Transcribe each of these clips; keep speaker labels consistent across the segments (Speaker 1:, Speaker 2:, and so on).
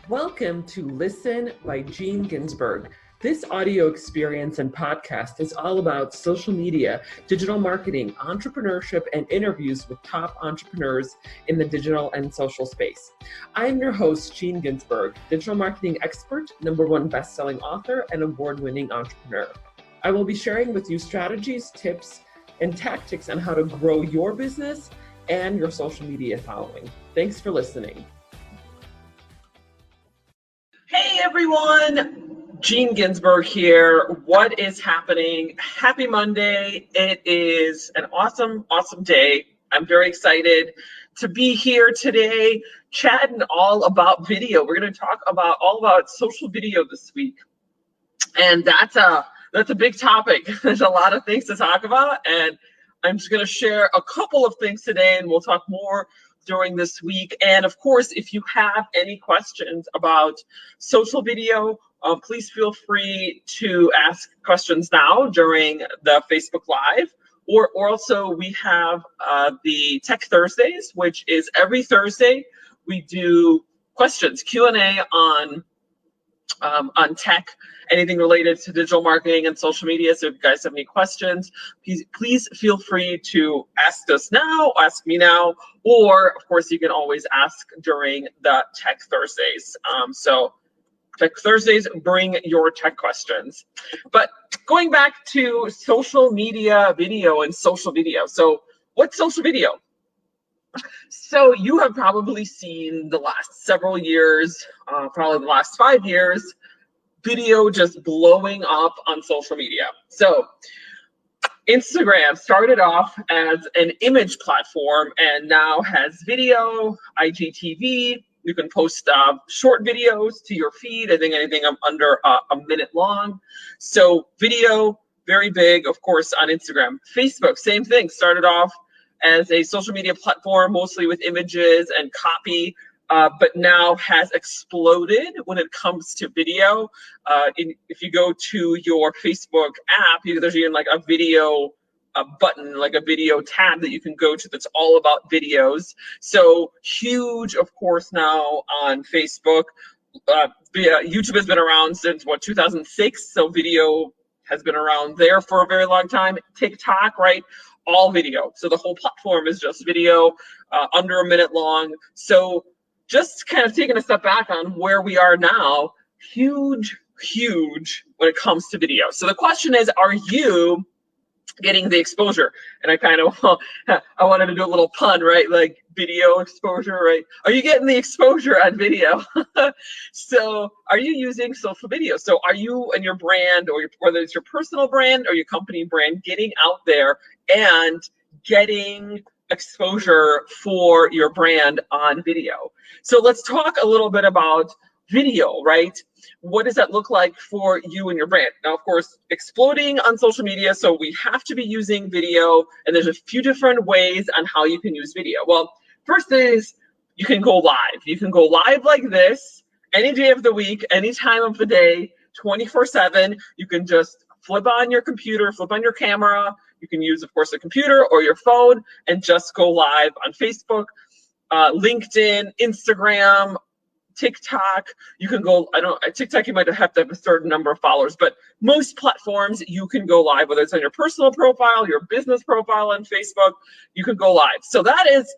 Speaker 1: Welcome to Listen by Gene Ginsberg. This audio experience and podcast is all about social media, digital marketing, entrepreneurship, and interviews with top entrepreneurs in the digital and social space. I am your host, Gene Ginsberg, digital marketing expert, #1 best-selling author, and award-winning entrepreneur. I will be sharing with you strategies, tips, and tactics on how to grow your business and your social media following. Thanks for listening. Hey everyone, Gene Ginsberg here. What is happening? Happy Monday. It is an awesome day. I'm very excited to be here today, chatting all about video. We're going to talk all about social video this week. And that's a big topic. There's a lot of things to talk about, and I'm just going to share a couple of things today, and we'll talk more during this week. And of course, if you have any questions about social video, please feel free to ask questions now during the Facebook Live. Or also we have the Tech Thursdays, which is every Thursday. We do questions, Q&A on tech, anything related to digital marketing and social media. So if you guys have any questions, please feel free to ask us now, ask me now, or of course you can always ask during the Tech Thursdays. So Tech Thursdays, bring your tech questions. But going back to social media video and social video. So what's social video? So you have probably seen the last several years, probably the last 5 years, video just blowing up on social media. So Instagram started off as an image platform and now has video, IGTV. You can post short videos to your feed. I think anything under a minute long. So video, very big, of course, on Instagram. Facebook, same thing, started off as a social media platform, mostly with images and copy, but now has exploded when it comes to video. If you go to your Facebook app, there's even like a video button, like a video tab that you can go to that's all about videos. So huge, of course, now on Facebook. YouTube has been around since, 2006? So video has been around there for a very long time. TikTok, right? All video. So the whole platform is just video, under a minute long. So just kind of taking a step back on where we are now, huge when it comes to video. So the question is, are you getting the exposure? And I wanted to do a little pun, right? Like video exposure, right? Are you getting the exposure on video? So are you using social video? So are you and your brand, or whether it's your personal brand or your company brand, getting out there and getting exposure for your brand on video? So let's talk a little bit about video, right? What does that look like for you and your brand? Now, of course, exploding on social media, so we have to be using video, and there's a few different ways on how you can use video. Well, first is you can go live. You can go live like this any day of the week, any time of the day, 24/7. You can just flip on your computer, flip on your camera. You can use, of course, a computer or your phone and just go live on Facebook, LinkedIn, Instagram, TikTok. You can go, TikTok, you might have to have a certain number of followers, but most platforms you can go live, whether it's on your personal profile, your business profile on Facebook, you can go live. So that is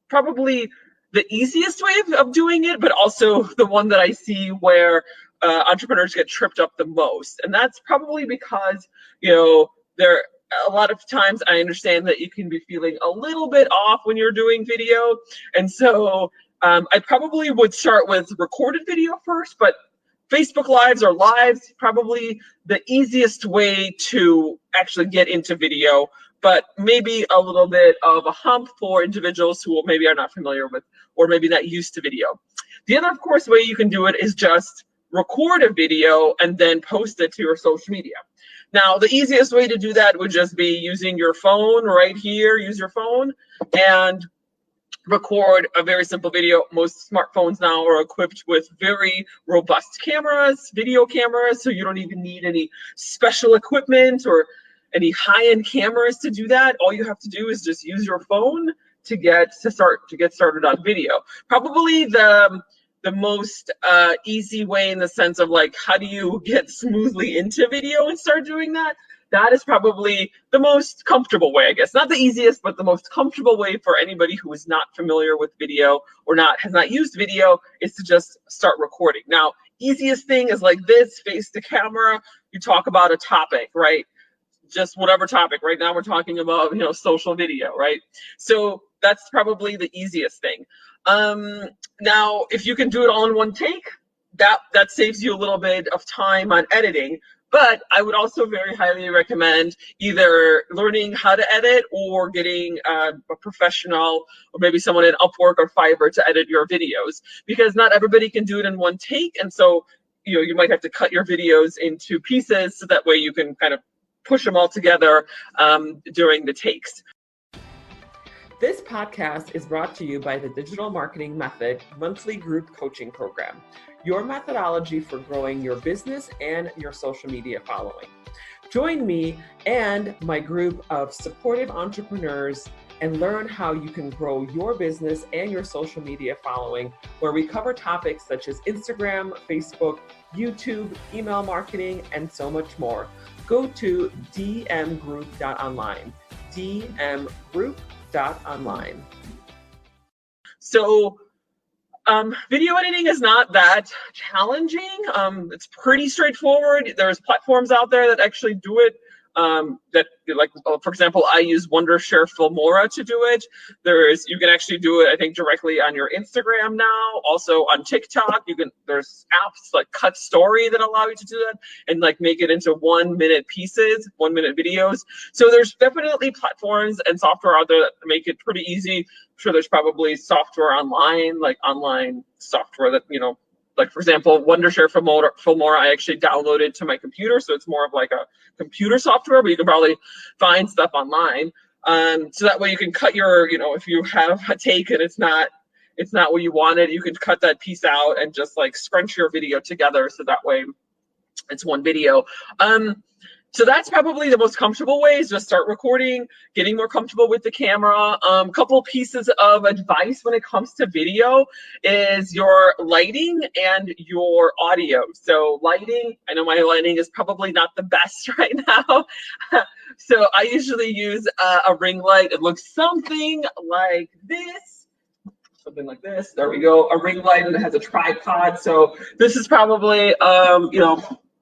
Speaker 1: probably the easiest way of doing it, but also the one that I see where entrepreneurs get tripped up the most. And that's probably because, there a lot of times I understand that you can be feeling a little bit off when you're doing video. And so I probably would start with recorded video first, but Facebook Lives or Lives, probably the easiest way to actually get into video, but maybe a little bit of a hump for individuals who maybe are not familiar with, or maybe not used to video. The other, of course, way you can do it is just record a video and then post it to your social media. Now, the easiest way to do that would just be using your phone right here. Use your phone and record a very simple video. Most smartphones now are equipped with very robust cameras, video cameras, so you don't even need any special equipment or any high-end cameras to do that. All you have to do is just use your phone to get started on video. Probably the the most easy way, in the sense of like, how do you get smoothly into video and start doing that? That is probably the most comfortable way, I guess. Not the easiest, but the most comfortable way for anybody who is not familiar with video or has not used video, is to just start recording. Now, easiest thing is like this, face to camera. You talk about a topic, right? Just whatever topic. Right now we're talking about, social video, right? So that's probably the easiest thing. Now, if you can do it all in one take, that saves you a little bit of time on editing. But I would also very highly recommend either learning how to edit or getting a professional, or maybe someone in Upwork or Fiverr, to edit your videos, because not everybody can do it in one take. And so, you might have to cut your videos into pieces, so that way you can kind of push them all together during the takes. This podcast is brought to you by the Digital Marketing Method monthly group coaching program, your methodology for growing your business and your social media following. Join me and my group of supportive entrepreneurs and learn how you can grow your business and your social media following, where we cover topics such as Instagram, Facebook, YouTube, email marketing, and so much more. Go to dmgroup.online, dmgroup.online. So video editing is not that challenging. It's pretty straightforward. There's platforms out there that actually do it. For example, I use Wondershare Filmora to do it. You can actually do it, I think, directly on your Instagram now. Also on TikTok, there's apps like Cut Story that allow you to do that and like make it into 1 minute pieces, 1 minute videos. So there's definitely platforms and software out there that make it pretty easy. I'm sure there's probably software online, like online software that, like, for example, Wondershare Filmora, I actually downloaded to my computer, so it's more of like a computer software, but you can probably find stuff online. So that way you can cut your, if you have a take and it's not what you wanted, you can cut that piece out and just like scrunch your video together, so that way it's one video. So that's probably the most comfortable way, is just start recording, getting more comfortable with the camera. Couple pieces of advice when it comes to video is your lighting and your audio. So lighting, I know my lighting is probably not the best right now. So I usually use a ring light. It looks something like this. Something like this. There we go. A ring light, and it has a tripod. So this is probably,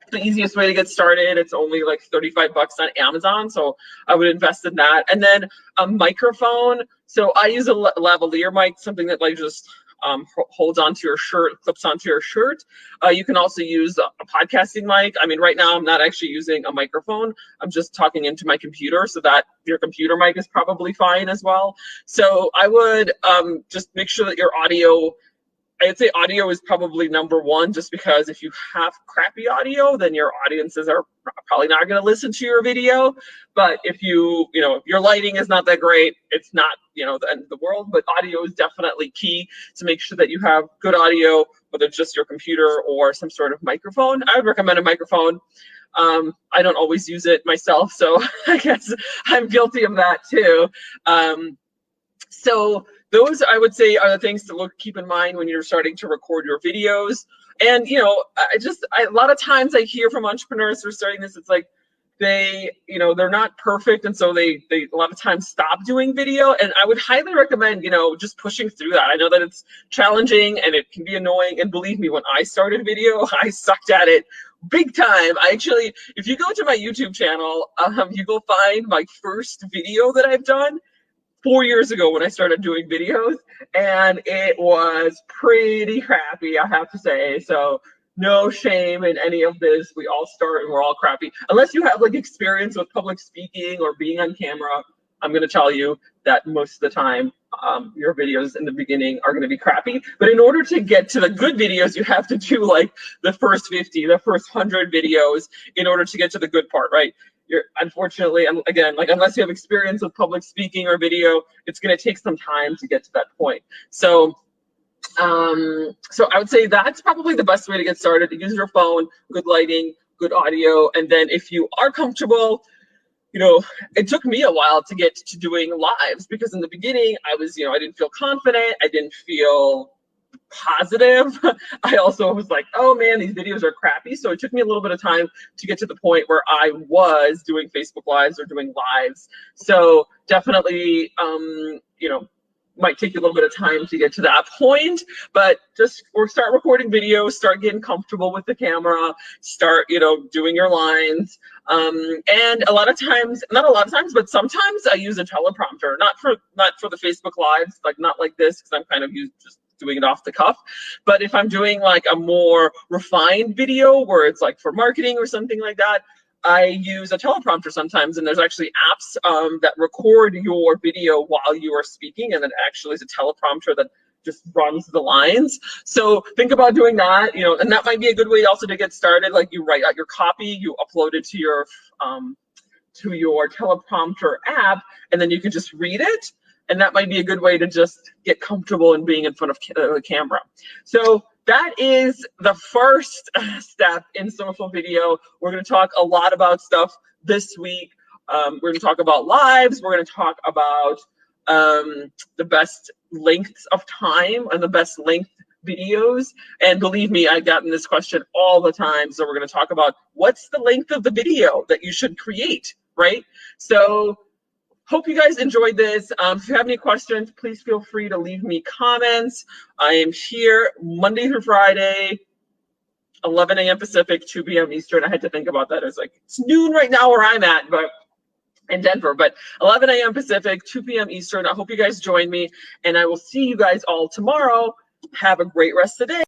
Speaker 1: the easiest way to get started. It's only like $35 on Amazon, so I would invest in that. And then a microphone. So I use a lavalier mic, something that like just holds onto your shirt, clips onto your shirt. You can also use a podcasting mic. I mean, right now I'm not actually using a microphone. I'm just talking into my computer, so that your computer mic is probably fine as well. So I would just make sure that your audio, I'd say audio is probably number one, just because if you have crappy audio, then your audiences are probably not going to listen to your video. But if if your lighting is not that great, it's not, the end of the world. But audio is definitely key, to make sure that you have good audio, whether it's just your computer or some sort of microphone. I would recommend a microphone. I don't always use it myself, so I guess I'm guilty of that too. So those, I would say, are the things to keep in mind when you're starting to record your videos. And, a lot of times I hear from entrepreneurs who are starting this, it's like they're not perfect. And so they a lot of times stop doing video. And I would highly recommend, just pushing through that. I know that it's challenging and it can be annoying. And believe me, when I started video, I sucked at it big time. If you go to my YouTube channel, you will find my first video that I've done 4 years ago when I started doing videos, and it was pretty crappy, I have to say. So no shame in any of this. We all start and we're all crappy. Unless you have like experience with public speaking or being on camera, I'm going to tell you that most of the time your videos in the beginning are going to be crappy. But in order to get to the good videos, you have to do like the first 50, the first 100 videos in order to get to the good part, right? Unfortunately, again, like, unless you have experience with public speaking or video, it's going to take some time to get to that point. So I would say that's probably the best way to get started. Use your phone, good lighting, good audio. And then if you are comfortable, it took me a while to get to doing lives, because in the beginning I was, I didn't feel confident. I didn't feel positive, I also was like, oh man, these videos are crappy. So it took me a little bit of time to get to the point where I was doing Facebook Lives or doing lives. So definitely, you know, might take you a little bit of time to get to that point, but just or start recording videos, start getting comfortable with the camera, start, you know, doing your lines. And a lot of times, not a lot of times, but sometimes I use a teleprompter, not for the Facebook Lives, like not like this, because I'm kind of just doing it off the cuff. But if I'm doing like a more refined video where it's like for marketing or something like that, I use a teleprompter sometimes, and there's actually apps that record your video while you are speaking, and then actually is a teleprompter that just runs the lines. So think about doing that, you know, and that might be a good way also to get started. Like you write out your copy, you upload it to your teleprompter app, and then you can just read it. And that might be a good way to just get comfortable in being in front of the camera. So that is the first step in social video. We're going to talk a lot about stuff this week. We're going to talk about lives. We're going to talk about the best lengths of time and the best length videos. And believe me, I've gotten this question all the time. So we're going to talk about what's the length of the video that you should create, right? So hope you guys enjoyed this. If you have any questions, please feel free to leave me comments. I am here Monday through Friday, 11 a.m. Pacific, 2 p.m. Eastern. I had to think about that. It's like, it's noon right now where I'm at, but in Denver, but 11 a.m. Pacific, 2 p.m. Eastern. I hope you guys join me, and I will see you guys all tomorrow. Have a great rest of the day.